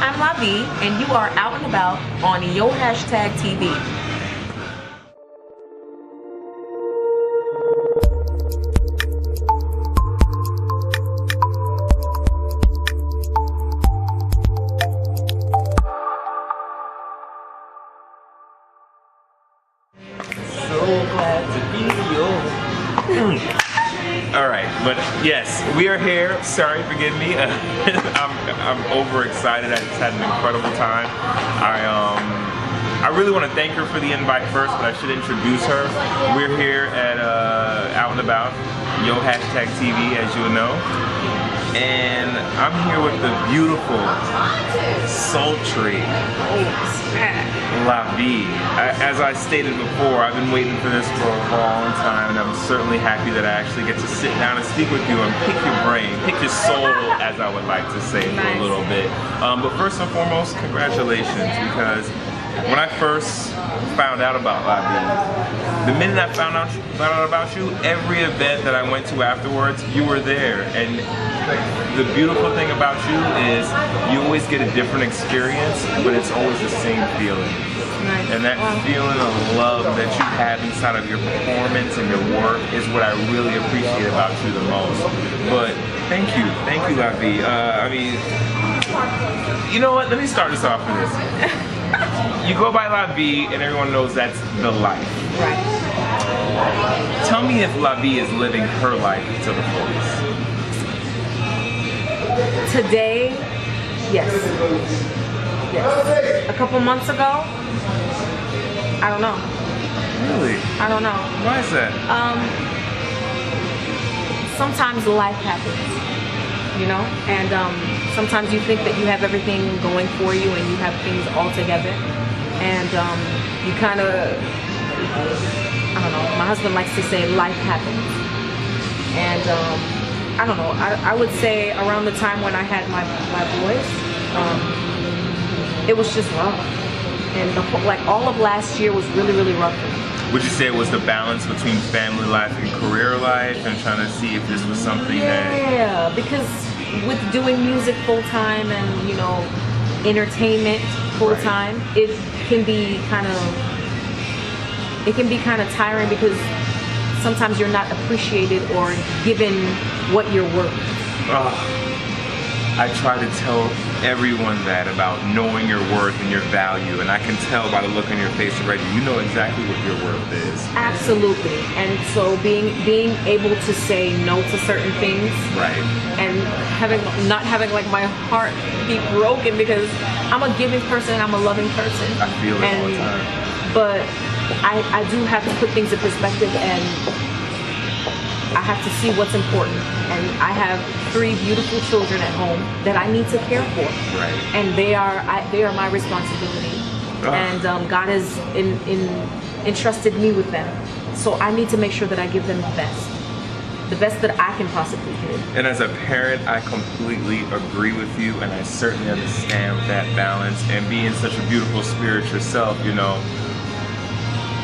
I'm LaVie, and you are out and about on YoHashTagTV. So glad to be you. All right, but yes, we are here. Sorry, forgive me. I'm overexcited. I just had an incredible time. I really want to thank her for the invite first, but I should introduce her. We're here at Out and About, YoHashTagTV, as you know. And I'm here with the beautiful, sultry LaVie. As I stated before, I've been waiting for this for a long time, and I'm certainly happy that I actually get to sit down and speak with you and pick your brain, pick your soul, as I would like to say, for a little bit. But first and foremost, congratulations, because when I first found out about LaVie, the minute I found out about you, every event that I went to afterwards, you were there. And the beautiful thing about you is you always get a different experience, but it's always the same feeling. Nice. And that feeling of love that you have inside of your performance and your work is what I really appreciate about you the most. But thank you, LaVie. I mean, you know what? Let me start this off with this. You go by LaVie, and everyone knows that's the life. Right. Tell me if LaVie is living her life to the fullest. Today, yes. Yes. A couple months ago, I don't know. Really? I don't know. Why is that? Sometimes life happens, you know, and sometimes you think that you have everything going for you and you have things all together, and you kind of, I don't know, my husband likes to say life happens, and I don't know, I would say around the time when I had my boys, it was just rough, and like all of last year was really rough for me. Would you say it was the balance between family life and career life, and trying to see if this was something that... Yeah, because with doing music full time and, you know, entertainment full time, it can be kind of tiring, because sometimes you're not appreciated or given what you're worth. I try to tell everyone that about knowing your worth and your value, and I can tell by the look on your face already, you know exactly what your worth is. Absolutely. And so being able to say no to certain things, right, and not having like my heart be broken, because I'm a giving person, I'm a loving person. I feel it all the time. But I do have to put things in perspective, and I have to see what's important. And I have 3 beautiful children at home that I need to care for. Right. And they are my responsibility. And God has entrusted me with them. So I need to make sure that I give them the best that I can possibly give. And as a parent, I completely agree with you, and I certainly understand that balance. And being such a beautiful spirit yourself, you know,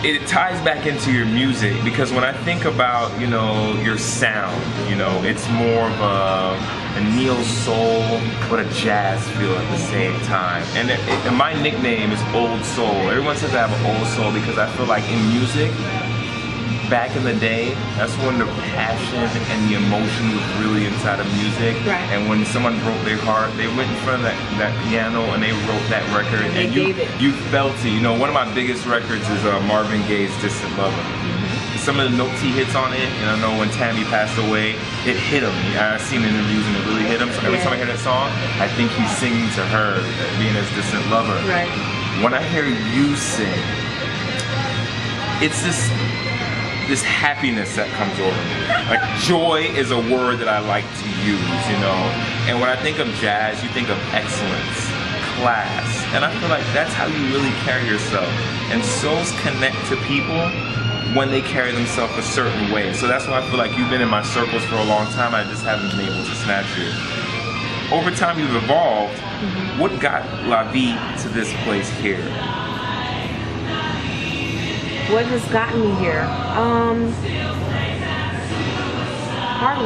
it ties back into your music, because when I think about, you know, your sound, you know, it's more of a neo soul but a jazz feel at the same time. And my nickname is Old Soul. Everyone says I have an old soul, because I feel like in music, back in the day, that's when the passion and the emotion was really inside of music. Right. And when someone broke their heart, they went in front of that piano and they wrote that record, and you felt it. You know, one of my biggest records is Marvin Gaye's Distant Lover. Some of the notes he hits on it, and I know when Tammy passed away, it hit him. I've seen interviews and it really hit him. So every time I hear that song, I think he's singing to her, being his distant lover. Right. When I hear you sing, it's this happiness that comes over me. Like, joy is a word that I like to use, you know. And when I think of jazz, you think of excellence, class. And I feel like that's how you really carry yourself. And souls connect to people when they carry themselves a certain way. So that's why I feel like you've been in my circles for a long time. I just haven't been able to snatch you. Over time, you've evolved. What got LaVie to this place here? What has gotten me here? Hard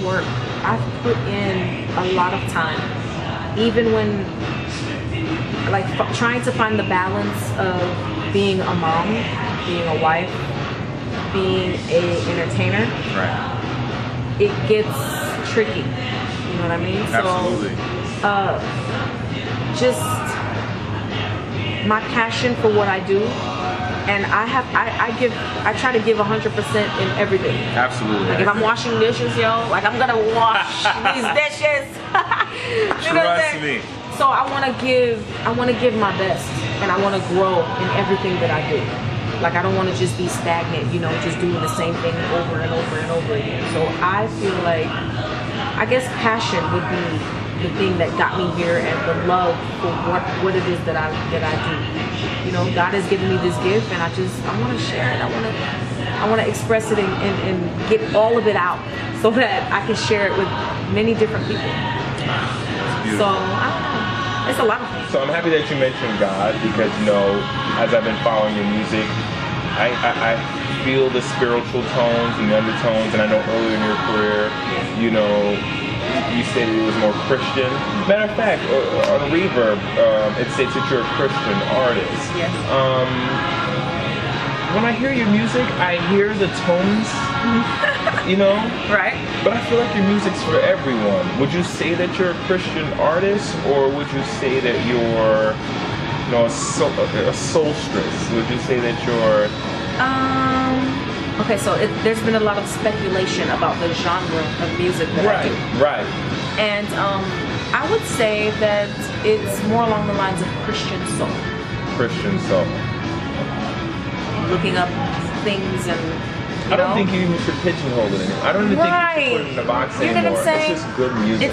work. I've put in a lot of time. even when, like, trying to find the balance of being a mom, being a wife, being an entertainer, Right. it gets tricky. You know what I mean? Absolutely. So, just my passion for what I do, and I try to give 100% in everything. Absolutely. Like if I'm washing dishes, yo, like I'm gonna wash these dishes. You know what I'm Trust saying? me. So I want to give my best, and I want to grow in everything that I do. Like I don't want to just be stagnant, you know, just doing the same thing over and over and over again. So I feel like, I guess passion would be the thing that got me here, and the love for what it is that I do. You know, God has given me this gift, and I want to share it. I want to express it and get all of it out so that I can share it with many different people. So I don't know. It's a lot of things. So I'm happy that you mentioned God, because, you know, as I've been following your music, I feel the spiritual tones and the undertones, and I know earlier in your career, you know, you stated it was more Christian. Matter of fact, on Reverb, it states that you're a Christian artist. Yes. When I hear your music, I hear the tones, you know? Right. But I feel like your music's for everyone. Would you say that you're a Christian artist, or would you say that you're, you know, a soulstress? Would you say that you're... Okay, so there's been a lot of speculation about the genre of music that I do. Right. And I would say that it's more along the lines of Christian soul. Christian soul. Looking up things and, I don't think you even should pigeonhole it anymore. I don't even think you should put it in the box You know anymore. what I'm saying? It's just good music.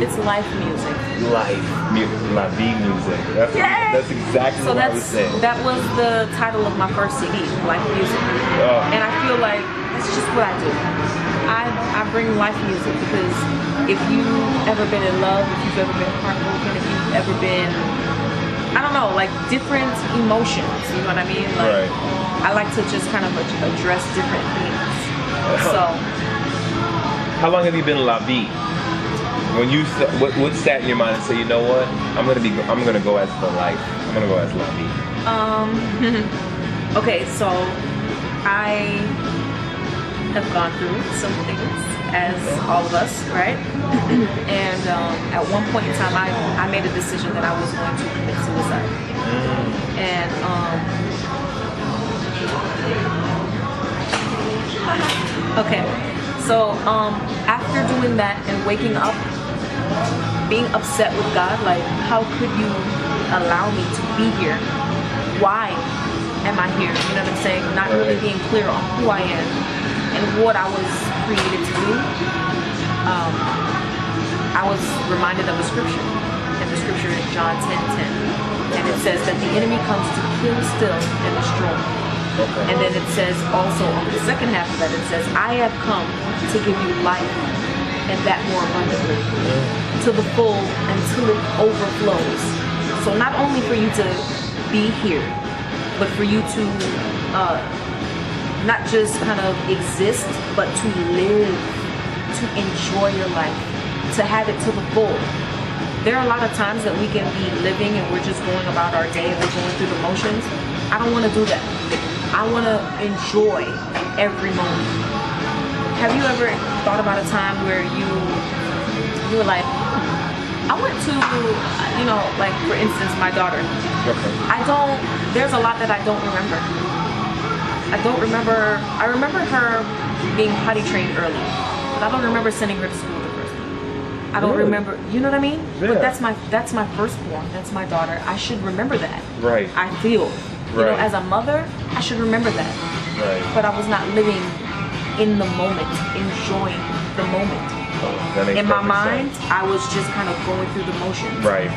It's life music. LaVie music. That's exactly what I was saying. That was the title of my first CD, Life Music. And I feel like it's just what I do. I bring life music because if you've ever been in love, if you've ever been heartbroken, if you've ever been, I don't know, like different emotions, you know what I mean? Like, Right. I like to just kind of address different themes. So. How long have you been LaVie? When you what sat in your mind and say, you know what, I'm gonna go as for life. I'm gonna go as LaVie. Okay, so I have gone through some things, as all of us, right? And at one point in time, I made a decision that I was going to commit suicide. And okay, so after doing that and waking up, being upset with God, like, how could you allow me to be here? Why am I here? You know what I'm saying? Not really being clear on who I am and what I was created to do. I was reminded of a scripture, and the scripture is John 10:10, and it says that the enemy comes to kill, steal, and destroy. And then it says also on the second half of that, it says, I have come to give you life, and that more abundantly, to the full, until it overflows. So not only for you to be here, but for you to not just kind of exist, but to live, to enjoy your life, to have it to the full. There are a lot of times that we can be living and we're just going about our day and we're going through the motions. I don't want to do that. I want to enjoy every moment. Have you ever thought about a time where you were like, I went to, you know, like for instance, my daughter. There's a lot that I don't remember. I remember her being potty trained early, but I don't remember sending her to school the first time. I don't remember, you know what I mean? Yeah. But that's my firstborn, that's my daughter. I should remember that. Right. I feel, you know, as a mother, I should remember that. Right. But I was not living in the moment, enjoying the moment. In my mind, I was just kind of going through the motions. Right.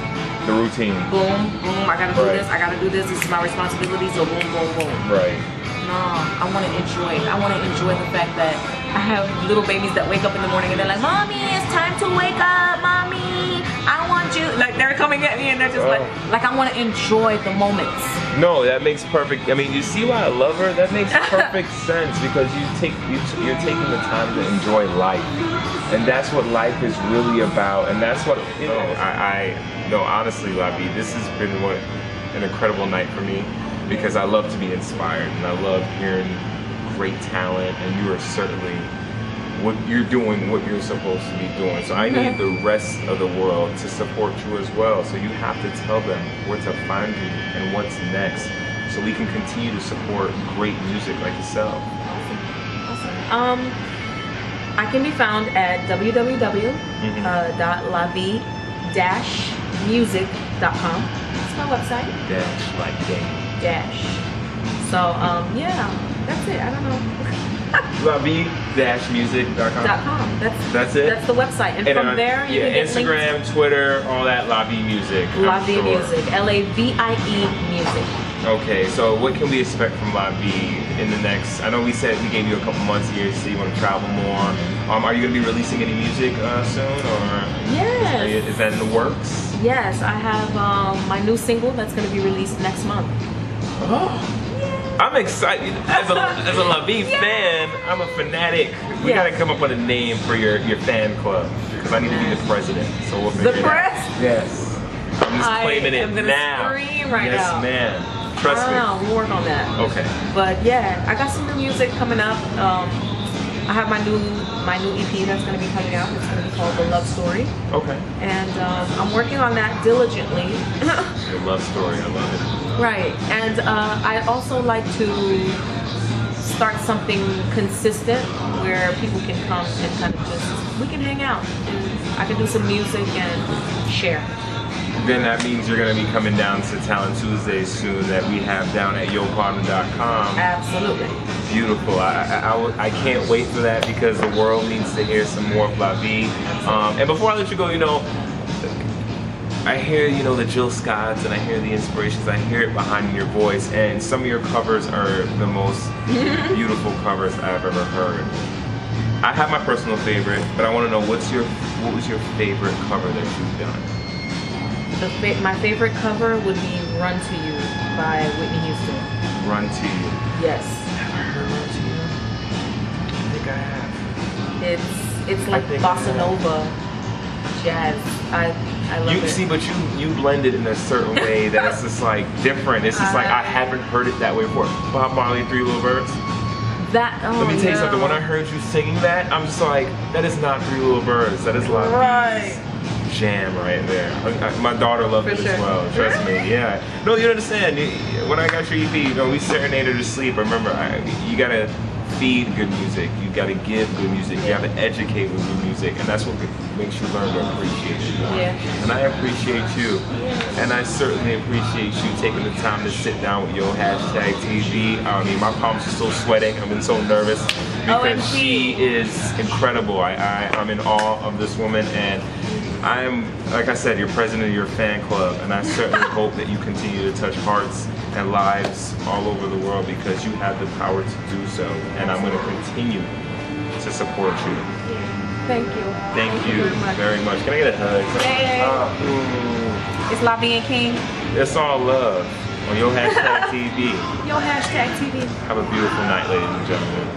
The routine. Boom, boom, I gotta do this, I gotta do this, this is my responsibility, so boom, boom, boom. Right. No, I want to enjoy it. I want to enjoy the fact that I have little babies that wake up in the morning and they're like, Mommy, it's time to wake up, Mommy, I want you. Like, they're coming at me saying that just like I want to enjoy the moments. No, that makes perfect. I mean, you see why I love her? That makes perfect sense because you're taking the time to enjoy life, and that's what life is really about. And that's what no, honestly, LaVie, this has been an incredible night for me because I love to be inspired and I love hearing great talent, and you are certainly you're doing what you're supposed to be doing. So I need the rest of the world to support you as well. So you have to tell them where to find you and what's next so we can continue to support great music like yourself. Awesome. I can be found at www.lavie-music.com. That's my website. Dash like game. Dash. So yeah, that's it. I don't know. LaVie-music.com. That's it? That's the website. And from there, you can get Instagram, linked. Twitter, all that, LaVie Music. LaVie Music. L-A-V-I-E Music. Okay, so what can we expect from LaVie in the next, I know we said we gave you a couple months here to see you want to travel more. Are you going to be releasing any music soon? Or Yes. Is that in the works? Yes, I have my new single that's going to be released next month. Oh. I'm excited. As a LaVie fan, I'm a fanatic. We gotta come up with a name for your fan club because I need to be the president. So we'll figure it out. Yes. I'm just claiming it now. Scream right yes, now. ma'am. Trust me. We'll work on that. Okay. But yeah, I got some new music coming up. I have my new EP that's going to be coming out. It's going to be called The Love Story. Okay. And I'm working on that diligently. The love story, I love it. Right. And I also like to start something consistent where people can come and kind of we can hang out. And I can do some music and share. Then that means you're going to be coming down to Talent Tuesdays soon that we have down at YoHashTagTV. Absolutely. Beautiful. I can't wait for that because the world needs to hear some more of LaVie. And before I let you go, I hear, the Jill Scotts and I hear the inspirations. I hear it behind your voice, and some of your covers are the most beautiful covers I've ever heard. I have my personal favorite, but I want to know what was your favorite cover that you've done? My favorite cover would be Run to You by Whitney Houston. Run to You. Yes. Have I heard Run to You? I think I have. It's like bossa nova jazz. I love it. See, but you blend it in a certain way that it's just like different. It's just like I haven't heard it that way before. Bob Marley, Three Little Birds. Let me tell you something. When I heard you singing that, I'm just like, that is not Three Little Birds. That is LaVie's jam right there. My daughter loved it as well. Trust me. Yeah. No, you understand. When I got your EP, we serenaded her to sleep. Remember, you gotta feed good music. You gotta give good music. You gotta educate with good music, and that's what makes you learn to appreciate it more. Yeah. And I appreciate you, and I certainly appreciate you taking the time to sit down with YoHashTagTV. I mean, my palms are still sweating. I've been so nervous because she is incredible. I'm in awe of this woman, and I'm, like I said, you're president of your fan club, and I certainly hope that you continue to touch hearts and lives all over the world because you have the power to do so, and I'm going to continue to support you. Thank you. Thank you very much. Can I get a hug? Hey. It's LaVie and King. It's all love on YoHashTagTV. YoHashTagTV. Have a beautiful night, ladies and gentlemen.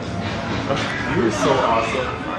You're so awesome.